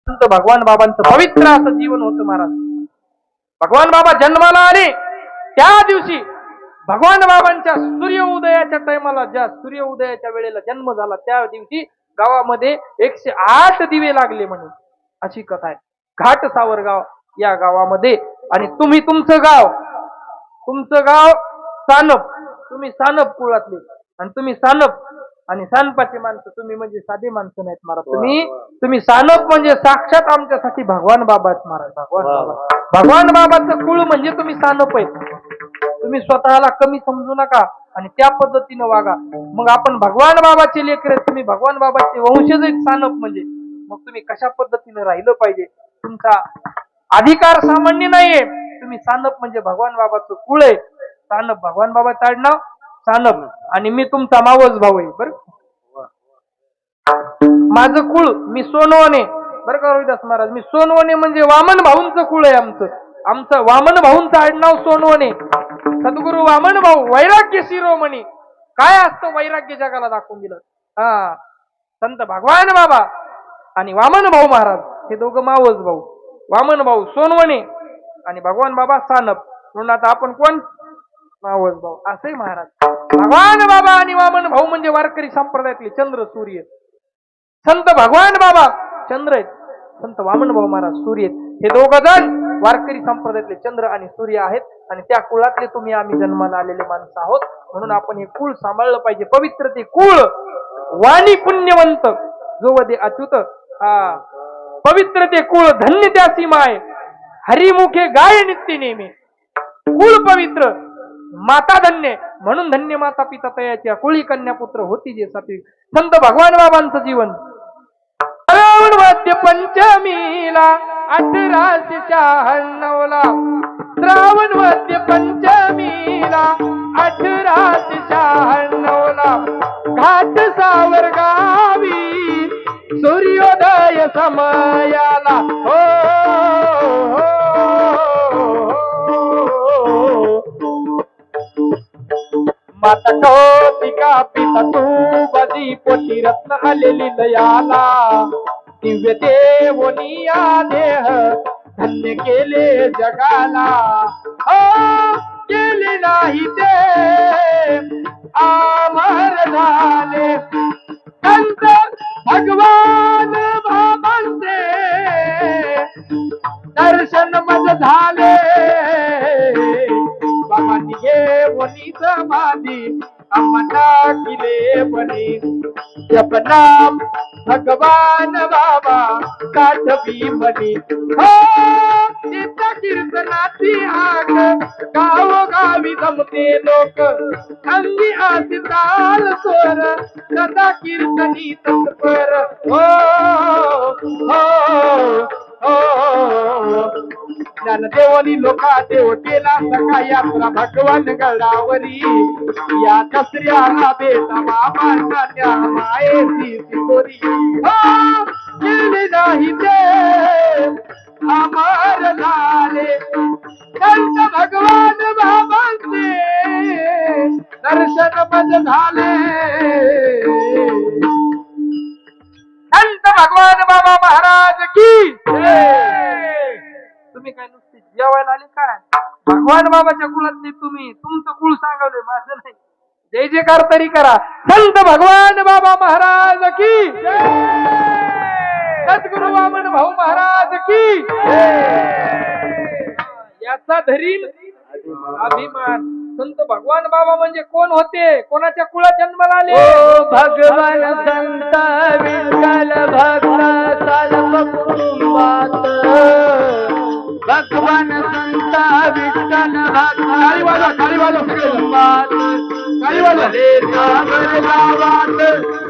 संत भगवान बाबांचं पवित्र असं जीवन होतं महाराज. भगवान बाबा जन्माला आले त्या दिवशी भगवान बाबांच्या सूर्य उदयाच्या टायमाला, ज्या सूर्य उदयाच्या वेळेला जन्म झाला त्या दिवशी गावामध्ये 108 दिवे लागले म्हणे, अशी कथा आहे. घाट सावरगाव या गावामध्ये. आणि तुम्ही तुमचं गाव सानप, तुम्ही सानप कुळातले आणि तुम्ही सानप आणि सानपाचे माणसं, तुम्ही म्हणजे साधे माणसं नाहीत महाराज. तुम्ही सानप म्हणजे साक्षात आमच्यासाठी भगवान बाबा आहेत महाराज. भगवान बाबाचं कुळ म्हणजे तुम्ही सानप आहेत. तुम्ही स्वतःला कमी समजू नका आणि त्या पद्धतीनं वागा. मग आपण भगवान बाबाचे लेकर आहेत, तुम्ही भगवान बाबाचे वंशज आहेत सानप म्हणजे. मग तुम्ही कशा पद्धतीनं राहिलं पाहिजे, तुमचा अधिकार सामान्य नाहीये. तुम्ही सानप म्हणजे भगवान बाबाचं कुळ आहे. सानप भगवान बाबाचं आडनाव सानप आणि मी तुमचा मावस भाऊ आहे. बरं, माझं कुळ मी सोनवणे. बरं का रविदास महाराज, मी सोनवणे म्हणजे वामन भाऊंचं कुळ आहे आमचं वामन भाऊंचं आडनाव सोनवणे. सद्गुरु वामन भाऊ वैराग्य शिरोमणी. काय असतं वैराग्य जगाला दाखवून दिलं. संत भगवान बाबा आणि वामन भाऊ महाराज हे दोघं मावस भाऊ. वामन भाऊ सोनवणे आणि भगवान बाबा सानप. म्हणून आता आपण कोण? मावस भाऊ. असंही महाराज. भगवान बाबा आणि वामन भाऊ म्हणजे वारकरी संप्रदायातले चंद्र सूर्य. संत भगवान बाबा चंद्र आहेत, संत वामन भाऊ महाराज सूर्य आहेत. हे दोघं जण वारकरी संप्रदायातले चंद्र आणि सूर्य आहेत. आणि त्या कुळातले तुम्ही आम्ही जन्माला आलेले माणसं आहोत. म्हणून आपण हे कुळ सांभाळलं पाहिजे. पवित्र ते कुळ, वाणी पुण्यवंत जो वदे अच्युत. पवित्र ते कुळ, धन्य त्यासी माय, हरिमुखे गाय नित्य नेमे. कुळ पवित्र, माता धन्य, म्हणून धन्य माता पिता तयाच्या, कुळी कन्या पुत्र होती जे सात्विक. संत भगवान बाबांचं जीवन. श्रावण वद्य पंचमीला 1896 श्रावण वद्य पंचमीला 1896 घाट सावरगावी सूर्योदय समयाला. हो माता कौतिका पिता तू बदी पोटी रत्न आलेली दयाला. दिव्य देवनिया देह धन्य केले जगाला. केले नाही ते अमर झाले संत भगवान बाबांचे दर्शन मज झाले. बाबांनी घेऊन समाधी आम्हाला किले बने. जप नाम भगवान बाबा काठवी म्हणे. कीर्तनाची आग गावोगावी जमते लोक. अंगी आसिताल स्वर सदा कीर्तनी तत्पर. ज्ञानदेवनी लोका देव केला सखा यात्रा भगवान गडावरी. या दसऱ्याला बेटा बाबांच्या मायेची सिकोरी. केले नाही ते अमर झाले संत भगवान बाबांचे दर्शन मज झाले. संत भगवान बाबा महाराज की. तुम्ही काय नुसते जेवायला आले काय? भगवान बाबाच्या कुळातले तुम्ही, तुमचं कुळ सांगवले, माझं नाही. जय जयकार तरी करा. संत भगवान बाबा महाराज की. सद्गुरु वामन भाऊ महाराज की. याचा धरील अभिमान. संत भगवान बाबा म्हणजे कोण होते? कोणाच्या कुळात जन्माला आले? भगवान संत विठ्ठल भक्त सालप कुटुंबात. भगवान संत विठ्ठल भक्त कुटुंबात. जन्मले सागर गावात.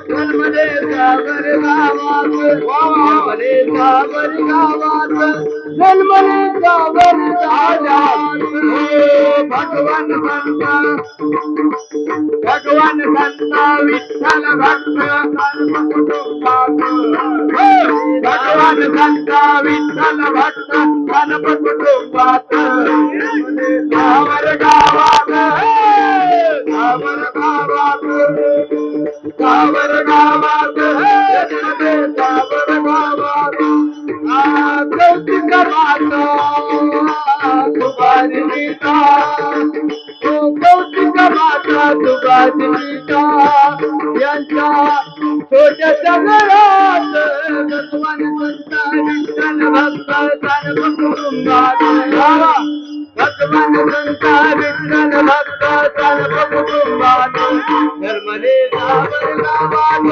जन्मले सागर गावात. जन्मले सागर गावात. जन्मले सागर गावात. भगवान संत विठ्ठल भक्त कुटुंबात. भगवान संत विठ्ठल भक्त कुटुंबात. सावर गावात. सावर गावात. सावर गावात. सावर गावात. कौतिक माता तुझी गीता कौतिक माता तुझी गीता यांच्या छोट्याच्या घरात भगवान संत विठ्ठल भक्त सर्व कुटुंबात भगवान संत विठ्ठल भक्त सर्व कुटुंबात धर्मले सावर गावात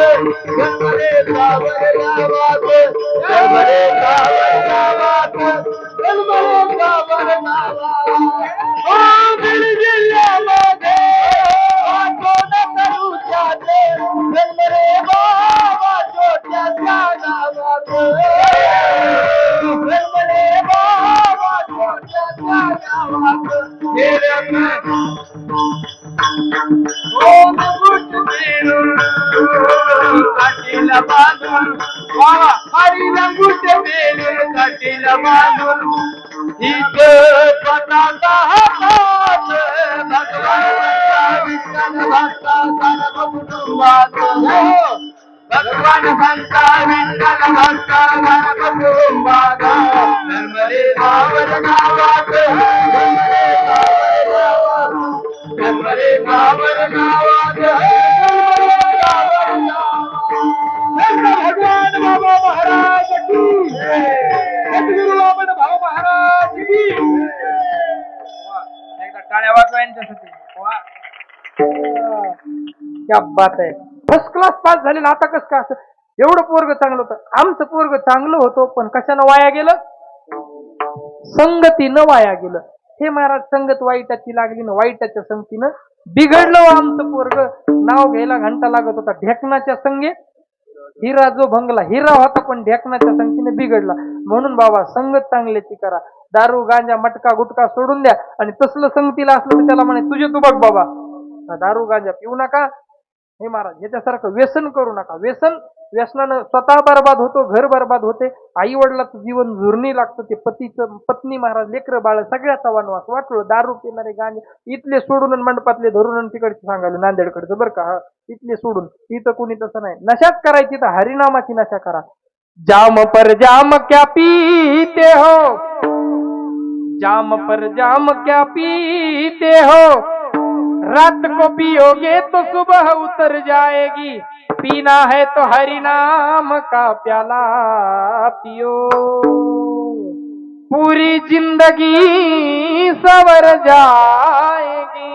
धर्मले सावर गावात धर्मले सावर गावात धर्मले सावर गावात ओ बीड जिल्ह्यामध्ये वाटोन तालुक्यात धर्मले बाबा छोट्याच्या गावात धर्मले बाबा छोट्याच्या गावात ओम गुट बेरून काठीला बांधून हरीला गुट बेरून काठीला बांधून इथे स्वतःचा हातात भगवान विठ्ठल भक्ता सर्व कुटुंबात भगवान भक्ता विठ्ठल भक्ता सर्व कुटुंबात धर्मले सावर गावात धर्मले सावर गावात भगवान बाबा महाराज की सद्गुरु वामन भाऊ महाराज की एकदा टाळ्या वाजवा यांच्यासाठी वा. क्या बात आहे. फर्स्ट क्लास पास झालेला. आता कसं काय असं एवढं पोरग चांगलं होतं. आमचं पोरग चांगलं होतं पण कशानं वाया गेलं? संगतीनं वाया गेलं. हे महाराज संगत वाईटाची लागली ना वाईटाच्या संगतीनं बिघडलं आमचं पोरग. नाव घ्यायला घंटा लागत होता. ढेकणाच्या संगे हिरा जो भंगला. हिरा होता पण ढेकणाच्या संगतीने बिघडला. म्हणून बाबा संगत चांगल्याची करा. दारू गांजा मटका गुटका सोडून द्या आणि तसलं संगतीला असलं तर त्याला म्हणे तुझे तू बघ बाबा. दारू गांजा पिऊ नका. हे महाराज याच्यासारखं व्यसन करू नका. व्यसनानं स्वतः बर्बाद होतो, घर बर्बाद होते, आई वडिलाचं जीवन झुरणी लागतं. ते पत्नी महाराज लेकरं बाळ सगळ्याचा वनवास वाटलं. दारू पिणारे गांजे इथले सोडून आणि मंडपातले धरून आणि तिकडचे सांगायला नांदेडकडचं बरं का. इथले सोडून इथं कोणी तसं नाही. नशाच करायची तर हरिनामाची नशा करा. जाम पर जाम क्या पीते हो, जाम पर जाम क्या पीते हो, रात को पियोगे तो सुबह उतर जाएगी, पीना है तो हरि नाम का प्याला पियो, पूरी जिंदगी सवर जाएगी.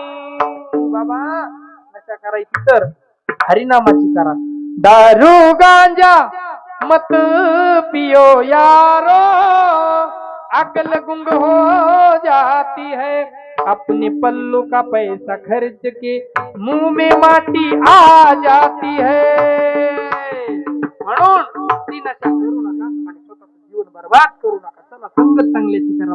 बाबा नशा करायची तर हरिनामाची करा. दारू गांजा मत पियो यारो, अकल गुंग हो जाती है, अपने पल्लू का पैसा खर्च के मुंह में माटी आ जाती है. म्हणून ती नशा करू नका आणि स्वतःचं जीवन बर्बाद करू नका. चला संगत चांगल्याची करा.